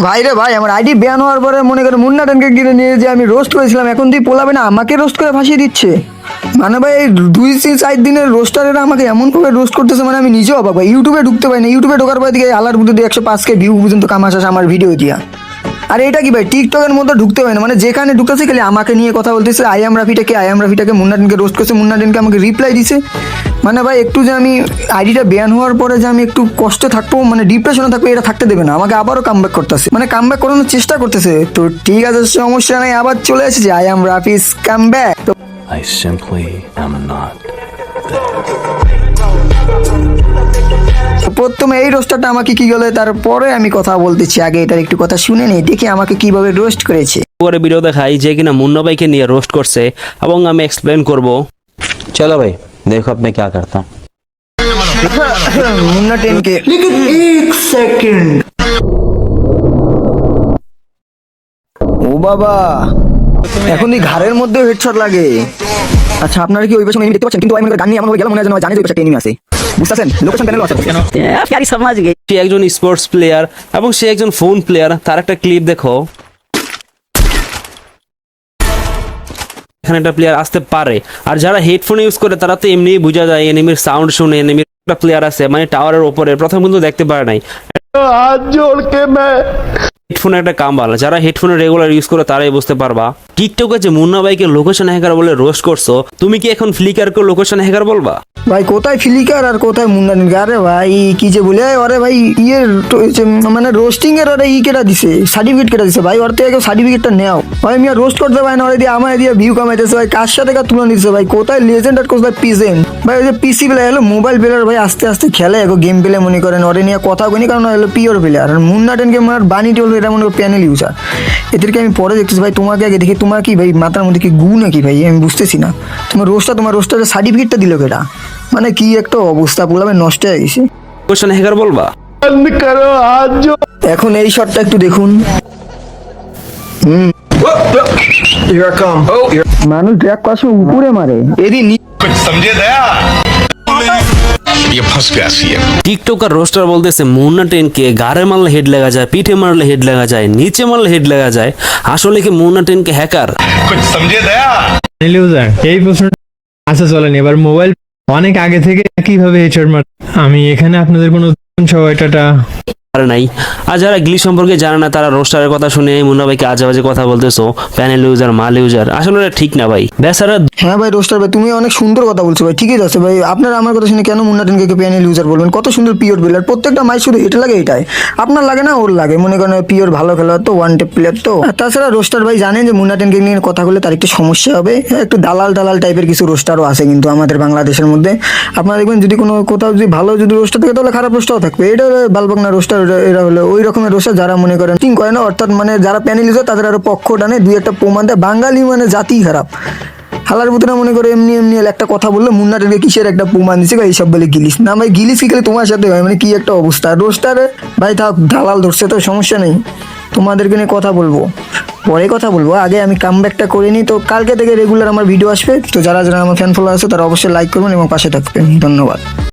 ভাই রে ভাই, আমার আইডি ব্যান হওয়ার পরে মনে করে মুন্না টেনকে কিনে নিয়ে যে আমি রোস্ট করেছিলাম, এখন তুই পোলাবে না আমাকে রোস্ট করে ভাসিয়ে দিচ্ছে। মানে ভাই এই 2-4 দিনের রোস্টারেরা আমাকে এমন করে রোস্ট করতেছে, মানে আমি নিজেও অবাক ভাই। ইউটিউবে ঢুকতে পারি না, ইউটিউবে ঢোকার পর দিকে আলার বুদ্ধি 105K ভিউ পর্যন্ত কামাস আসে আমার ভিডিও দিয়া। আর এটা কি ভাই, টিকটকের মধ্যে ঢুকতে হয় না, মানে যেখানে ঢুকতেছে খালি আমাকে নিয়ে কথা বলতেছে। আইএম রাফিটাকে মুন্না টেনকে রোস্ট করছে, মুন্না টেনকে আমাকে রিপ্লাই দিছে। মানে ভাই একটু যে আমি আইডিটা ব্যান হওয়ার পরে যে আমি একটু কষ্টে থাকবো, মানে ডিপ্রেশনে থাকবো, এটা থাকতে দেবে না আমাকে। আবারও কামব্যাক করতেছে, মানে কামব্যাক করানোর চেষ্টা করতেছে। তো ঠিক আছে, সমস্যা নাই, আবার চলে এসেছে I am রাফিস comeback. I simply am not প্রথমে এই রোস্টারটা আমাকে কি গেলে, তারপরে আমি কথা বলতেছি। আগে এটার একটু কথা শুনে নেই, দেখি আমাকে কিভাবে রোস্ট করেছে। পরে ভিডিও দেখাই যে কিনা মুন্না ভাইকে নিয়ে রোস্ট করছে এবং আমি এক্সপ্লেন করব। चलो भाई देखो अब मैं क्या करता हूँ। মুন্না টেনকে লেকিন 1 সেকেন্ড। ও বাবা, এখন এই ঘাড়ের মধ্যে হেডশট লাগে। আচ্ছা, আপনারা কি ওই পাশে এনিমি দেখতে পাচ্ছেন? কিন্তু আমি গান নিয়ে এমন ভাবে গেলাম, মনে হয় যেন জানি যে ওই পাশে এনিমি আছে। বুঝতেছেন? লোকেশন প্যানেলও আছে। প্যারি সমাজ গে সে একজন স্পোর্টস প্লেয়ার এবং সে একজন ফোন প্লেয়ার। তার একটা ক্লিপ দেখো, এখানে একটা প্লেয়ার আসতে পারে। আর যারা হেডফোন ইউজ করে তারা তো এমনিই বোঝা যায় এনিমির সাউন্ড শুনে এনিমির একটা প্লেয়ার আছে, মানে টাওয়ারের উপরে। প্রথম কিন্তু দেখতে পারে নাই, হেডফোনে একটা কামাল। যারা হেডফোনে রেগুলার ইউজ করে তারাই বুঝতে পারবা। টিকটকে যে মুন্না ভাইকে লোকেশন হ্যাকার বলে রোস্ট করছো, তুমি কি এখন ফ্লিকারকে লোকেশন হ্যাকার বলবা? ভাই কোথায় ফ্লিকার আর কোথায় মুন্না টেনকে? আরে ভাই কি যে বলে, ওরে ভাই ইয়ের মানে রোস্টিং এর ওরে কেটা দিছে, সার্টিফিকেট কেটা দিছে ভাই। ওর থেকে সার্টিফিকেটটা নেও ভাই। মিয়া রোস্ট করতে পারে না, ওরে দিয়ে আমায় দিয়ে ভিউ কামাইতেছে ভাই। কার সাথে কার তুলনা দিচ্ছে ভাই? কোথায় লেজেন্ড আর কোথায় পিজেন্ট ভাই? ওই যে পিসি প্লেয়ার হলো, মোবাইল প্লেয়ার ভাই আস্তে আস্তে খেলে এখন গেম প্লে মনে করেন। ওরে নিয়ে কথা কইনি, কারণ হলো পিওর প্লেয়ার। আর মুন্না টেনকে আমার বানি টোল এটা মনে করি প্যানেল ইউজার। এদেরকে আমি পরে দেখতেছি ভাই। তোমাকে আগে দেখি, তোমার কি ভাই মাথার মধ্যে কি গু নাকি ভাই? আমি বুঝতেছি না। তোমার রোস্টারের সার্টিফিকেটটা দিল কেটা? মানে কি একটা অবস্থা, বললাম নষ্ট হয়ে গেছে। লোকেশন হ্যাকার বলবা? এখন এই শটটা একটু দেখুন। মানুষ ড্র্যাগ করার সময় উপরে মারে, এদিন समझे दया ये फंस गया सीएम। টিকটকার রোস্টার বলতেছে মুন্না টেনকে গাড়ে মারলে হেড লাগা যায়, পিঠে মারলে হেড লাগা যায়, নিচে মারলে হেড লাগা যায়। আসলে কি মুন্না টেনকে হ্যাকার? कुछ समझे दया ইউজার এই প্রশ্ন আচ্ছা চলেন, এবার মোবাইল অনেক আগে থেকে কিভাবে হেডশট মার। আমি এখানে আপনাদের কোনো সময়টা পারে নাই। আর যারা গিলি সম্পর্কে জানে না তারা রোস্টারের কথা শুনে মুন্না ভাইকে আজে বাজে কথা বলতেছো, প্যানেল ইউজার মাল ইউজার। আসলে এটা ঠিক না ভাই, বেচারা। হ্যাঁ ভাই রোস্টার ভাই, তুমি অনেক সুন্দর কথা বলছো ভাই, ঠিকই আছে ভাই। আপনারা আমার কথা শুনে কেন মুন্না টেনকে প্যানেল ইউজার বলবেন? কত সুন্দর পিওর প্লেয়ার, প্রত্যেকটা মাই শুধু এটা লাগে এটাই। আপনার লাগে না, ওর লাগে। মনে করেন পিওর ভালো খেলোয়াড় তো, ওয়ান টেপ প্লেয়ার তো। আর তাছাড়া রোস্টার ভাই জানেন যে মুন্না টেনকে নিয়ে কথা বলে তার একটু সমস্যা হবে। একটু দালাল টাইপের কিছু রোস্টারও আছে কিন্তু আমাদের বাংলাদেশের মধ্যে। আপনারা দেখবেন যদি কোনো কোথাও যদি ভালো যদি রোস্টার থাকে তাহলে খারাপ রোস্টারও থাকবে। এটা বালবাগনা রোস্টার, এরা হলো ওই রকমের রোস্টার যারা মনে করেন টিং করে না, অর্থাৎ মানে যারা প্যানেল ইউজার তাদের আরো পক্ষ টানে, দুই একটা প্রমাণ দেয়। বাঙালি মানে জাতি খারাপ। হালার বুতরা মনে করে এমনি একটা কথা বললো, মুন্না টেনকে কিসের একটা প্রমাণ দিচ্ছে এইসব বলে গিলিস না ভাই। গিলিস কি খেলে তোমার সাথে হয়? মানে কি একটা অবস্থা রোস্টারে ভাই। থাক, দালাল ধরছে তো সমস্যা নেই, তোমাদেরকে নিয়ে কথা বলবো পরে কথা বলবো। আগে আমি কামব্যাকটা করে নিই। তো কালকে থেকে রেগুলার আমার ভিডিও আসবে। তো যারা যারা আমার ফ্যান ফলোয়ার আছে তারা অবশ্যই লাইক করবেন এবং পাশে থাকবেন। ধন্যবাদ।